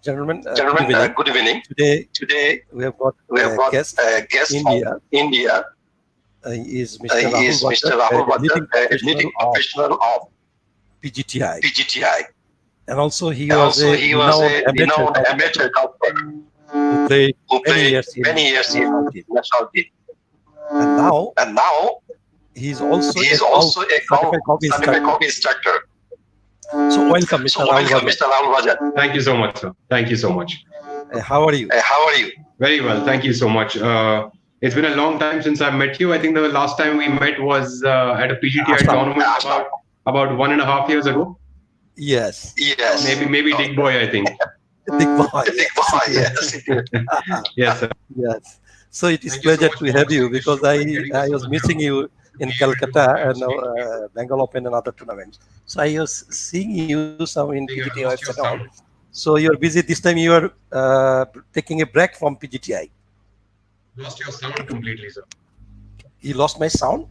Gentlemen, good evening. Today we have got a guest from India. He is He is Mr. Rahul Bajaj, a leading professional of PGTI. And also he and was also a he was a renowned amateur golfer who played who many played years in many years in national team. And now He is also a certified coffee certified instructor. coffee instructor. So welcome, Mr. Rahul Welcome, Bajaj. Mr. Rahul Bajaj. Thank you so much, sir. Thank you so much. How are you? How are you? Very well. Thank you so much. It's been a long time since I met you. I think the last time we met was at a PGTI tournament about 1.5 years ago. Yes. Maybe Dick Boy, I think. Big boy. Big boy, yes. Yes, sir. Yes. So it is pleasure to have you because I was missing you in Calcutta and Bengal Open and other tournaments. So I was seeing you some in PGTI and all. So you're busy this time. You are taking a break from PGTI. Lost your sound completely, sir. You lost my sound?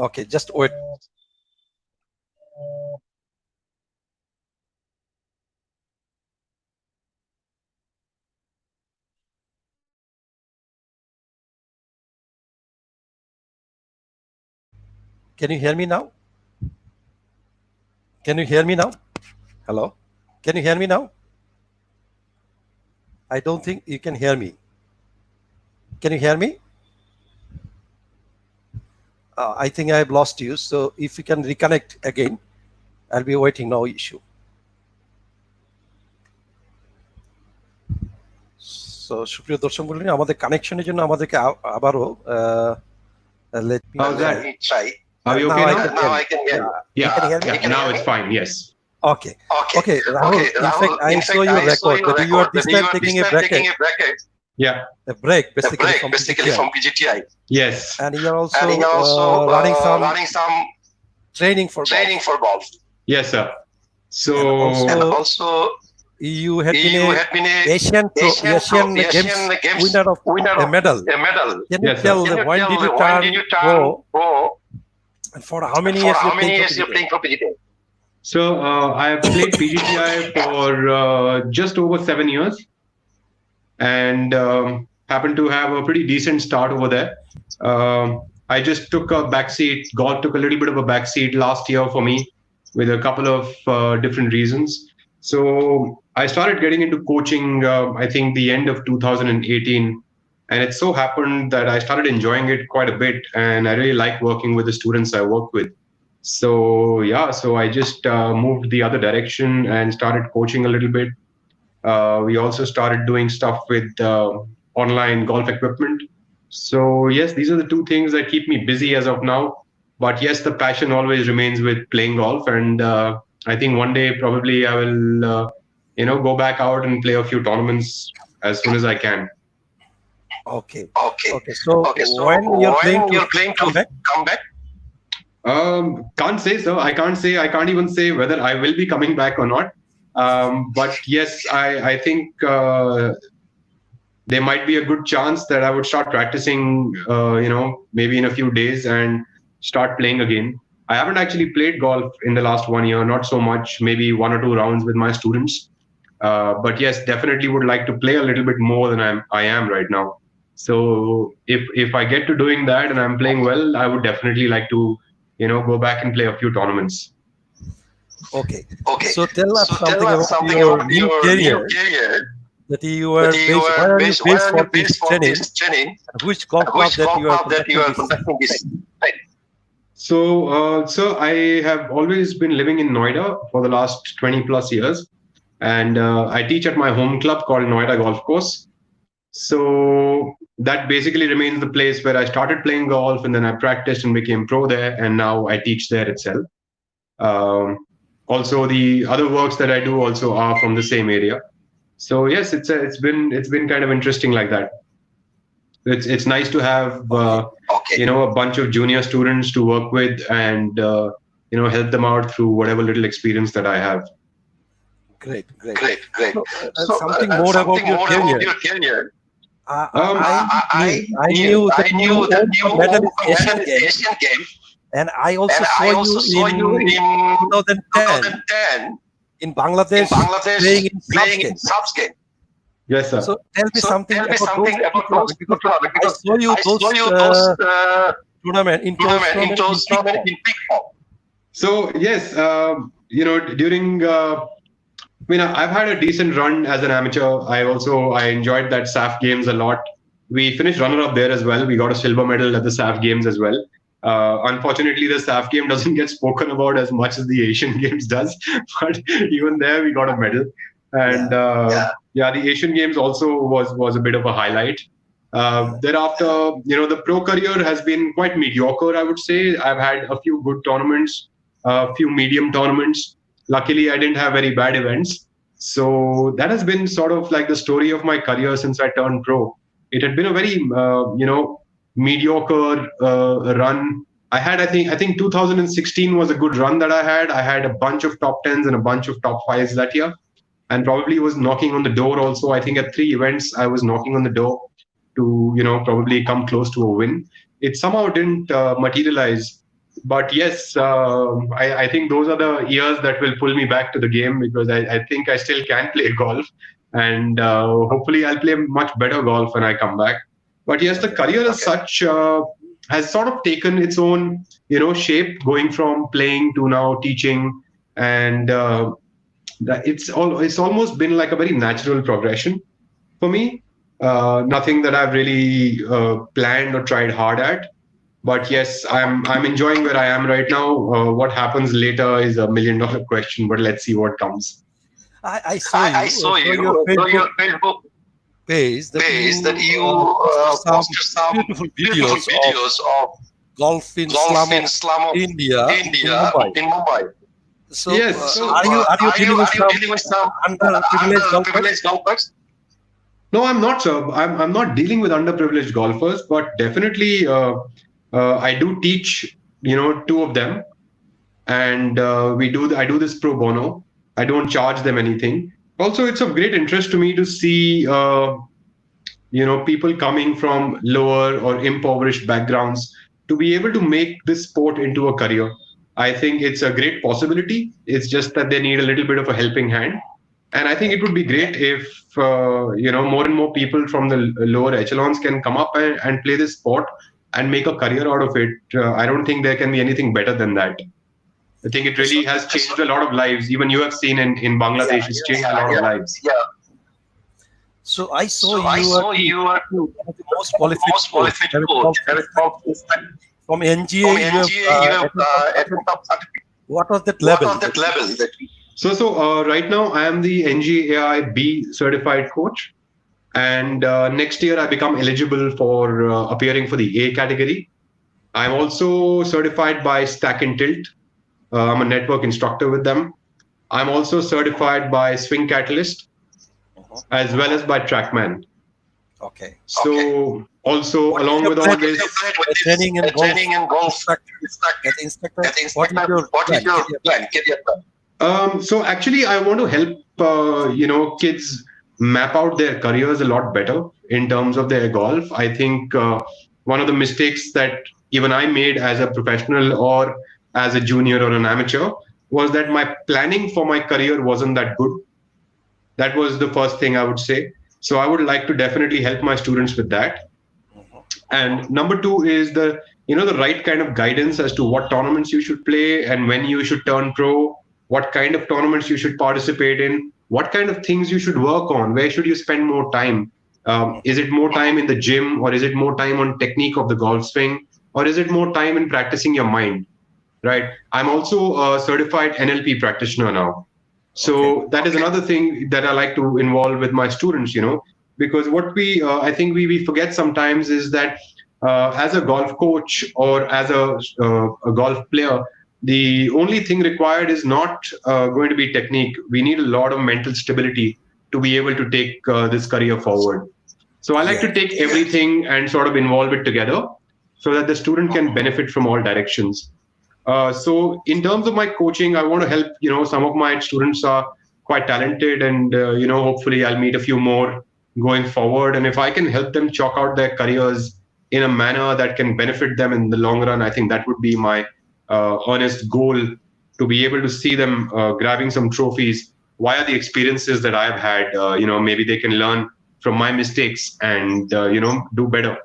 Okay, just wait. Can you hear me now? Can you hear me now? Hello? Can you hear me now? I don't think you can hear me. Can you hear me? I think I have lost you. So if you can reconnect again, I'll be waiting, no issue. So সুপ্রিয় দর্শক মণ্ডলী আমাদের কানেকশনের জন্য আমাদেরকে আবারও let me try. Are you okay now? Now I can hear you. Yeah. Now it's fine. Yes. Okay. Rahul, in fact, I saw your record that you are this time taking a break. Yeah. A break, basically from PGTI. Yes. And you are also running some training for golf. Yes, sir. So And also you had been a Asian Games winner of a medal. Can you tell when did you turn pro? And for how many years you're playing for PGTI? So I have played PGTI for just over 7 years, and happened to have a pretty decent start over there. I just took a backseat. Golf took a little bit of a backseat last year for me, with a couple of different reasons. So I started getting into coaching. I think the end of 2018. And it so happened that I started enjoying it quite a bit, and I really like working with the students I work with. So I just moved the other direction and started coaching a little bit. We also started doing stuff with online golf equipment. So yes, these are the two things that keep me busy as of now. But yes, the passion always remains with playing golf, and I think one day probably I will, go back out and play a few tournaments as soon as I can. Okay. So when you're playing to come back? Can't say so. I can't even say whether I will be coming back or not. But yes, I think there might be a good chance that I would start practicing, maybe in a few days and start playing again. I haven't actually played golf in the last 1 year, not so much, maybe 1 or 2 rounds with my students. But yes, definitely would like to play a little bit more than I am right now. So if I get to doing that and I'm playing well, I would definitely like to, go back and play a few tournaments. Okay. So tell us something about your career. That you were based for this training. Which golf club that you are conducting this? So I have always been living in Noida for the last 20 plus years, and I teach at my home club called Noida Golf Course. So that basically remains the place where I started playing golf, and then I practiced and became pro there, and now I teach there itself. Also, the other works that I do also are from the same area. So yes, it's been kind of interesting like that. It's nice to have a bunch of junior students to work with and help them out through whatever little experience that I have. Great. So, something more about your career. I knew that you medalist Asian Games, and I also saw you in 2010 in Bangladesh, playing in subs game. Yes, sir. So tell me something about those because I saw you those tournament in big form. So yes, during I've had a decent run as an amateur. I enjoyed that SAF games a lot. We finished runner-up there as well. We got a silver medal at the SAF games as well. Unfortunately, the SAF game doesn't get spoken about as much as the Asian Games does, but even there we got a medal. And the Asian Games also was a bit of a highlight. Thereafter, the pro career has been quite mediocre, I would say. I've had a few good tournaments, a few medium tournaments. Luckily, I didn't have very bad events. So that has been sort of like the story of my career since I turned pro. It had been a very, mediocre run. I think 2016 was a good run that I had. I had a bunch of top 10s and a bunch of top 5s that year, and probably was knocking on the door also. I think at 3 events, I was knocking on the door to, probably come close to a win. It somehow didn't materialize. But yes, I think those are the years that will pull me back to the game, because I think I still can play golf, and hopefully I'll play much better golf when I come back. But yes, the career as such has sort of taken its own, shape, going from playing to now teaching, and it's almost been like a very natural progression for me. Nothing that I've really planned or tried hard at. But yes, I'm enjoying where I am right now. What happens later is $1 million question, but let's see what comes. I saw you your Facebook page that you posted some beautiful videos of golf in slum of India in Mumbai. So, yes. Are you dealing with some underprivileged golfers? No, I'm not, sir. I'm not dealing with underprivileged golfers, but definitely I do teach, 2 of them, and I do this pro bono. I don't charge them anything. Also, it's of great interest to me to see, people coming from lower or impoverished backgrounds to be able to make this sport into a career. I think it's a great possibility. It's just that they need a little bit of a helping hand. And I think it would be great if, more and more people from the lower echelons can come up and play this sport and make a career out of it. I don't think there can be anything better than that. I think it really has changed a lot of lives. Even you have seen in Bangladesh, it's changed a lot of lives. Yeah. So I saw you are one of the most qualified coach. From NGA, you have what was that level? So right now I am the NGAI B certified coach, and next year I become eligible for appearing for the A category. I'm also certified by Stack and Tilt. I'm a network instructor with them. I'm also certified by Swing Catalyst, as well as by Trackman. Okay. So also along with all this, training and golf instructor. What is your plan? So actually, I want to help kids map out their careers a lot better in terms of their golf. I think one of the mistakes that even I made as a professional or as a junior or an amateur was that my planning for my career wasn't that good. That was the first thing I would say. So I would like to definitely help my students with that. And number 2 is the right kind of guidance as to what tournaments you should play and when you should turn pro, what kind of tournaments you should participate in, what kind of things you should work on, where should you spend more time? Is it more time in the gym, or is it more time on technique of the golf swing, or is it more time in practicing your mind? Right. I'm also a certified NLP practitioner now. So that is another thing that I like to involve with my students, because what I think we forget sometimes is that as a golf coach or as a golf player, the only thing required is not going to be technique. We need a lot of mental stability to be able to take this career forward. So I like to take everything and sort of involve it together so that the student can benefit from all directions. So in terms of my coaching, I want to help, some of my students are quite talented, and, hopefully I'll meet a few more going forward. And if I can help them chalk out their careers in a manner that can benefit them in the long run, I think that would be my honest goal, to be able to see them grabbing some trophies why are the experiences that I've had, maybe they can learn from my mistakes and, do better.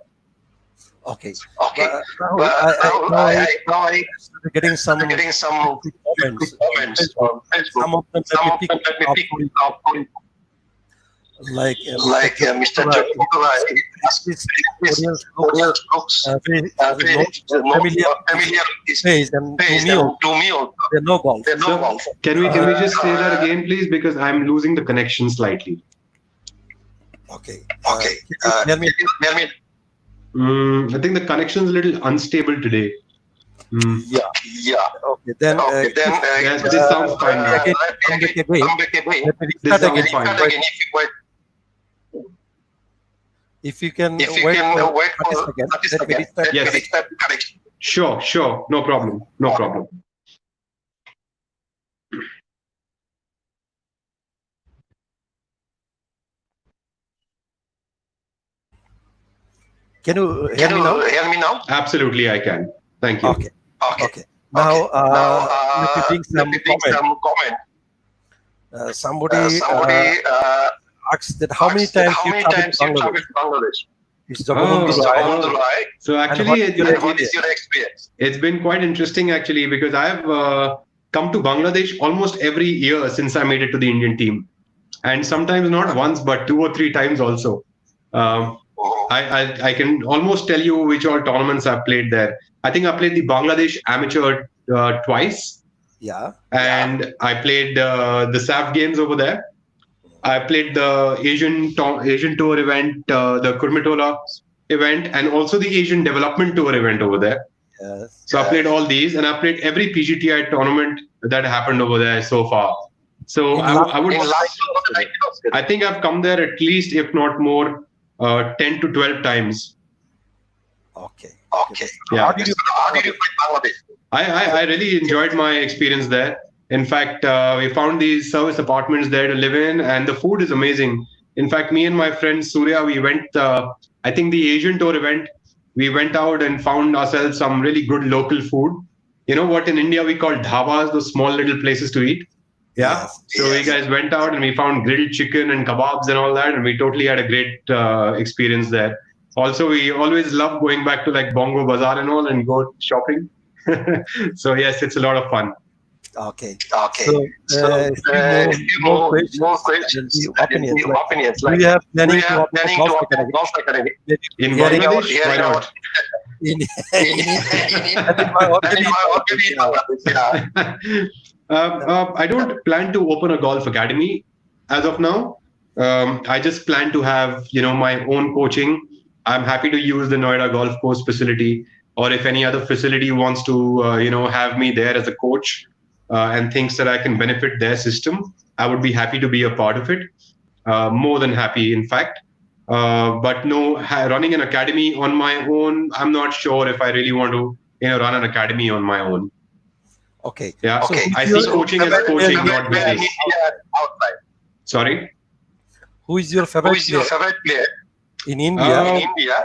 Okay. Okay. Rahul, Now I started getting some comments on comments Facebook. on Facebook. Some of them Some let of me them pick let me up pick for you. up on, Like like Mr. Jyotirai, Jyotirai. this This audience audience looks very very familiar space, and to space, me, and to me also, they know golf. they know So golf. can we just say that again, please? Because I'm losing the connection slightly. Okay. Okay. Can you hear me? I think the connection is a little unstable today. Yeah. Okay. Then, Okay. Then Yes, this sounds fine now. come back again. come back again. Let me This restart sounds again. fine. Start again If you can if you wait can for wait 30 for seconds, 30 let me seconds. restart. Yes. Restart connection. Sure. No problem. Can you hear Can me now? you hear me now? Absolutely, I can. Thank you. Okay. Okay. Now, Now, let me bring let some me bring comment. some comment. Somebody Somebody asked that how many asked that times how you many traveled times to you traveled Bangladesh? to Bangladesh? It's Oh. Jagabandhu It's Rai. Jagabandhu Rai. So And actually, what is your And what is your experience? it's been quite interesting actually, because I've come to Bangladesh almost every year since I made it to the Indian team, and sometimes not once but 2 or 3 times also. I can almost tell you which all tournaments I've played there. I think I played the Bangladesh Amateur twice, Yeah. and I played the SAF games over there. I played the Asian Tour event, the Kurmitola event, and also the Asian Development Tour event over there. Yes. So I played all these, and I played every PGTI tournament that happened over there so far. So In I would, In last I think I've come there at least, if not more, 10 to 12 times. Okay. Okay. Yeah. How did you find Bangladesh? I really enjoyed my experience there. In fact, we found these service apartments there to live in, and the food is amazing. In fact, me and my friend Surya, we went, I think the Asian Tour event, we went out and found ourselves some really good local food. You know what in India we call dhabas, those small little places to eat. Yeah. Yes. So we guys went out and we found grilled chicken and kebabs and all that, and we totally had a great experience there. Also, we always love going back to like Bongo Bazaar and all and go shopping. So yes, it's a lot of fun. Okay. Okay. So, few more questions. The opinions. Like, opinions. do you have planning we to have open a planning to golf open a academy? golf academy. In Hearing Bangladesh, Hearing why out. not? In, I don't plan to open a golf academy as of now. I just plan to have, my own coaching. I'm happy to use the Noida golf course facility, or if any other facility wants to, have me there as a coach and thinks that I can benefit their system, I would be happy to be a part of it. More than happy, in fact. But no, running an academy on my own, I'm not sure if I really want to, run an academy on my own. okay. Yeah. So I who's see your coaching as favorite coaching, player? not business. Outside. Sorry. Who is your Who favorite is your player favorite player in India? in India?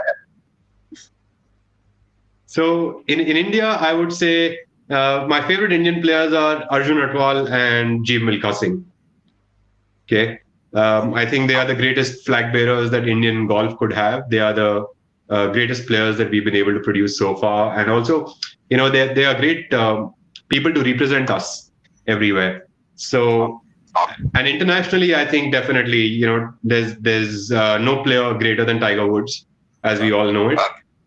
So in India, I would say my favorite Indian players are Arjun Atwal and Jeev Milkha Singh. Okay. I think they are the greatest flag bearers that Indian golf could have. They are the greatest players that we've been able to produce so far. And also, they are great people to represent us everywhere. So, and internationally, I think definitely, there's no player greater than Tiger Woods, as we all know it.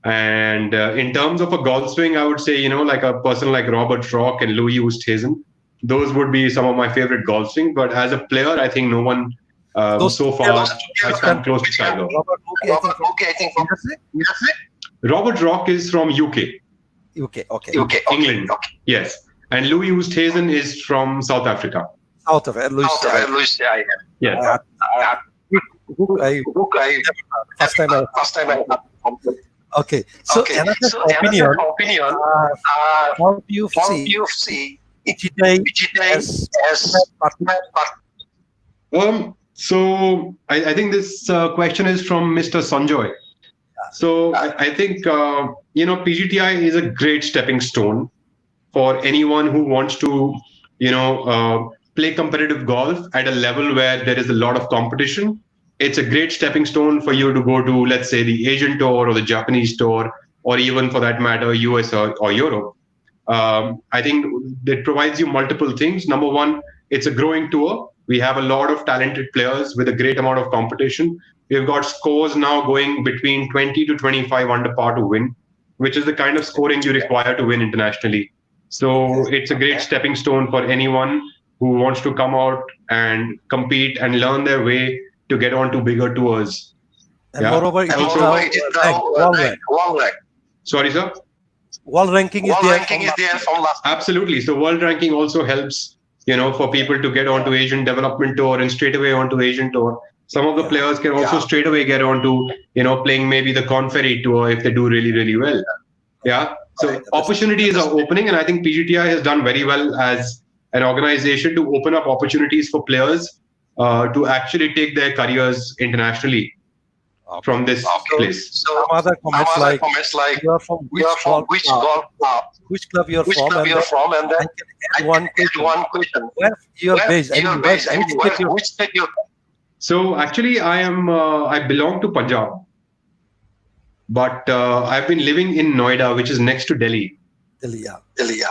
And in terms of a golf swing, I would say, like a person like Robert Rock and Louis Oosthuizen, those would be some of my favorite golf swing. But as a player, I think no one so far has come close to Tiger. Robert Mookie, I think from USA? Robert Rock is from UK, UK. Okay. England. Okay. Yes. And Louis Oosthuizen is from South Africa. Out of it, Luis. Louis, yeah. Yes. First time I. First time I Okay. So another opinion. How do you see PGTI as partner? So I think this question is from Mr. Sanjoy. So I think PGTI is a great stepping stone for anyone who wants to play competitive golf at a level where there is a lot of competition, it's a great stepping stone for you to go to, let's say, the Asian tour or the Japanese tour, or even for that matter, US or Europe. I think it provides you multiple things. Number one, it's a growing tour. We have a lot of talented players with a great amount of competition. We've got scores now going between 20 to 25 under par to win, which is the kind of scoring you require to win internationally. So it's a great stepping stone for anyone who wants to come out and compete and learn their way to get on to bigger tours. And moreover, it is now world rank. Sorry, sir? World ranking is there. From last. Absolutely. So world ranking also helps, for people to get onto Asian development tour and straight away onto Asian tour. Some of the players can also straight away get onto, playing maybe the Conferi tour if they do really, really well. Yeah. So opportunities are opening, and I think PGTI has done very well as an organization to open up opportunities for players to actually take their careers internationally from this place. So some other comments like you are from which golf club? Which club you are from? And then I can add one question. Where you are based? Which state you? So actually, I belong to Punjab, but I've been living in Noida, which is next to Delhi. Delhi.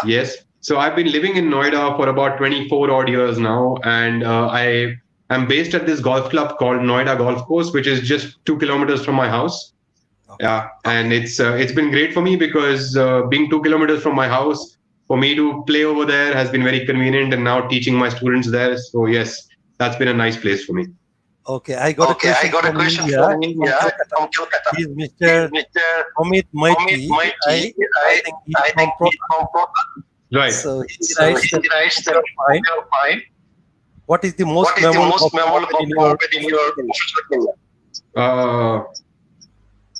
Yes. So I've been living in Noida for about 24 odd years now, and I'm based at this golf club called Noida Golf Course, which is just 2 kilometers from my house. Okay. Yeah, and it's been great for me because being 2 kilometers from my house, for me to play over there has been very convenient, and now teaching my students there. So yes, that's been a nice place for me. Okay, I got a question from India. From Calcutta. He's Mr. Amit Maiti. I think he's from Kota. Right. So he writes that fine. What is the most memorable moment in your career?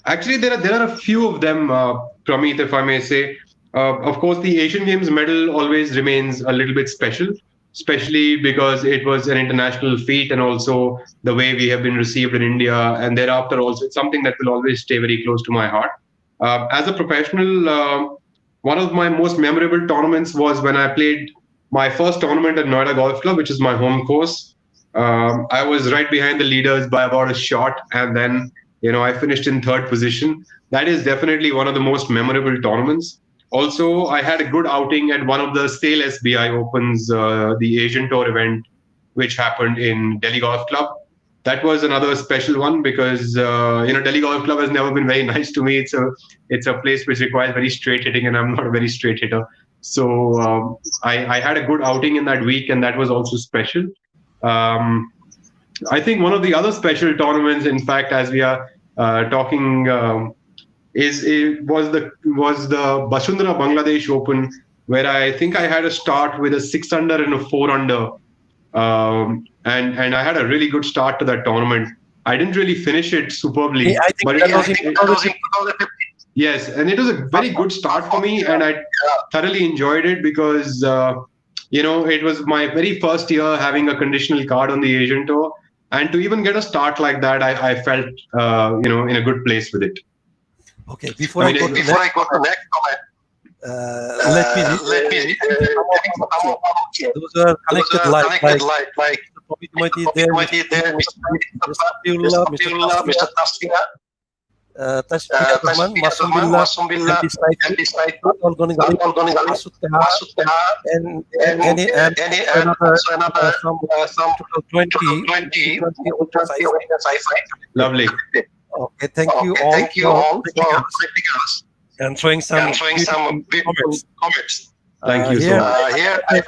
Actually, there are a few of them, Pramit, if I may say. Of course, the Asian Games medal always remains a little bit special, especially because it was an international feat, and also the way we have been received in India. And thereafter also, it's something that will always stay very close to my heart. As a professional, one of my most memorable tournaments was when I played my first tournament at Noida Golf Club, which is my home course. I was right behind the leaders by about a shot, and then I finished in third position. That is definitely one of the most memorable tournaments. Also, I had a good outing at one of the SAIL SBI Opens, the Asian Tour event, which happened in Delhi Golf Club. That was another special one because Delhi Golf Club has never been very nice to me. It's a place which requires very straight hitting, and I'm not a very straight hitter. So I had a good outing in that week, and that was also special. I think one of the other special tournaments, in fact, as we are talking, was the Basundhara Bangladesh Open, where I think I had a start with a 6 under and a 4 under, and I had a really good start to that tournament. I didn't really finish it superbly, I think that was in 2015. Yes, and it was a very good start for me, and I thoroughly enjoyed it because it was my very first year having a conditional card on the Asian Tour, and to even get a start like that, I felt in a good place with it. Okay, before I go to next comment, let me those are connected like Mr. Tashfika, Masumbillah, and any some 20. Lovely. Okay, thank you all for us and showing some comments. Thank you so much. Here I have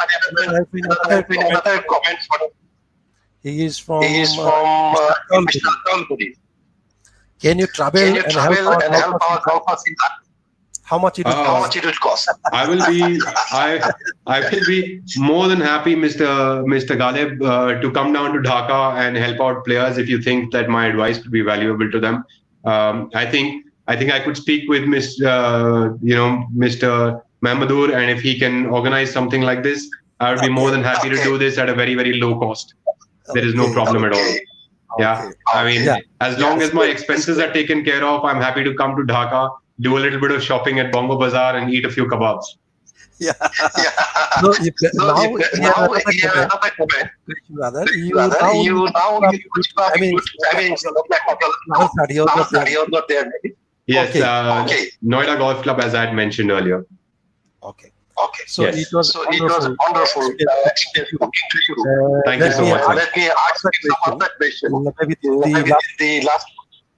another comment. He is from Mr. Kalpudi. Can you travel and help our golfers in that? How much it will cost? I will be more than happy, Mr. Galeb, to come down to Dhaka and help out players if you think that my advice could be valuable to them. I think I could speak with Mr. Mahmadoor, and if he can organize something like this, I would be more than happy to do this at a very, very low cost. There is no problem at all. Yeah, I mean, as long as my expenses are taken care of, I'm happy to come to Dhaka, do a little bit of shopping at Bongo Bazaar, and eat a few kebabs. Yeah. Yeah. So if, So now if, here now another here comment, another comment. rather, you Rather, now you now have you good, have I mean, good. I mean, now study or not there. you're not there. Yes, Okay. Okay. Noida Golf Club, as I had mentioned earlier. Okay. Okay. So Yes. it was So it was wonderful. a wonderful experience talking to you. Thank you so much, sir. Let me ask you some other question. Maybe Maybe the last.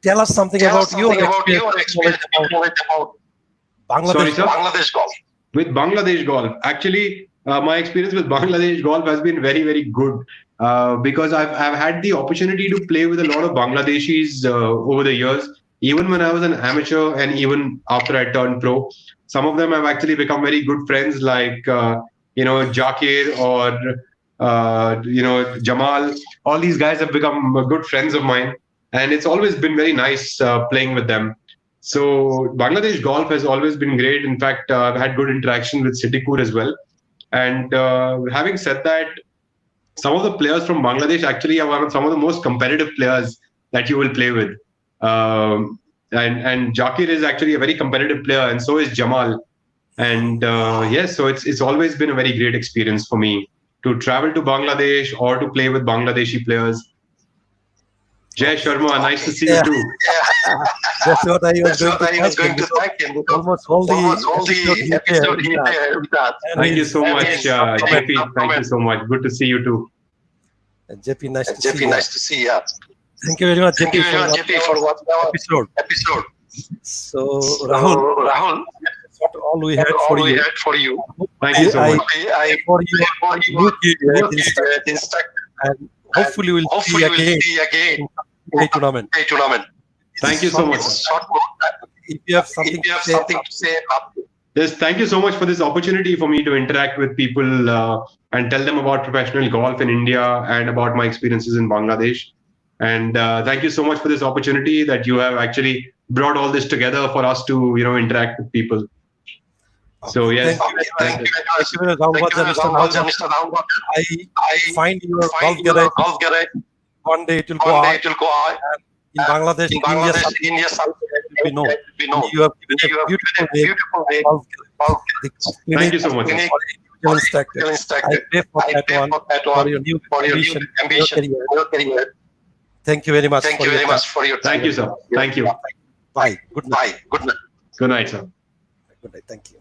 tell us something Tell about us something about your experience experience about Bangladesh. Sorry, sir? Bangladesh golf. With Bangladesh golf, actually, my experience with Bangladesh golf has been very, very good because I've had the opportunity to play with a lot of Bangladeshis over the years. Even when I was an amateur and even after I turned pro, some of them have actually become very good friends, like Jakir or Jamal. All these guys have become good friends of mine, and it's always been very nice playing with them. So Bangladesh golf has always been great. In fact, I've had good interaction with Siddiqur as well. And having said that, some of the players from Bangladesh actually are one of some of the most competitive players that you will play with. And Jakir is actually a very competitive player, and so is Jamal. And yes, so it's always been a very great experience for me to travel to Bangladesh or to play with Bangladeshi players. Jay Sharma, nice to see you too. Yeah. That's what I was That's going to thank him. Because almost all the episode he did with us. Thank you so much, JP. Thank you so much. Good to see you too. JP, nice to JP, see you. nice to see you. Thank you very much, Thank you JP, very much, JP, for watching our episode. So, So, Rahul, Rahul, that's what all we had all for we you. had for you. Thank you so much. I For you, for new kid, Instructor. and hopefully we'll Hopefully, we'll see again again in tournament. in tournament. Thank you so much. It's short note. If you have something If you have to say, something to say, Yes, thank you so much for this opportunity for me to interact with people and tell them about professional golf in India and about my experiences in Bangladesh. And thank you so much for this opportunity that you have actually brought all this together for us to interact with people. So yes, thank you. Thank you very much, Rahul Bajaj, Mr. Rahul Bajaj. I find your golf garage. One day it will go out. In Bangladesh, India, we know. You have given a beautiful name. Thank you so much. Instructor. I pray for that one for your new ambition, your career. Thank you very much. Thank you very much for your time. Thank you, sir. Thank you. Bye. Good night. Bye. Good night. Good night, sir. Good night. Thank you.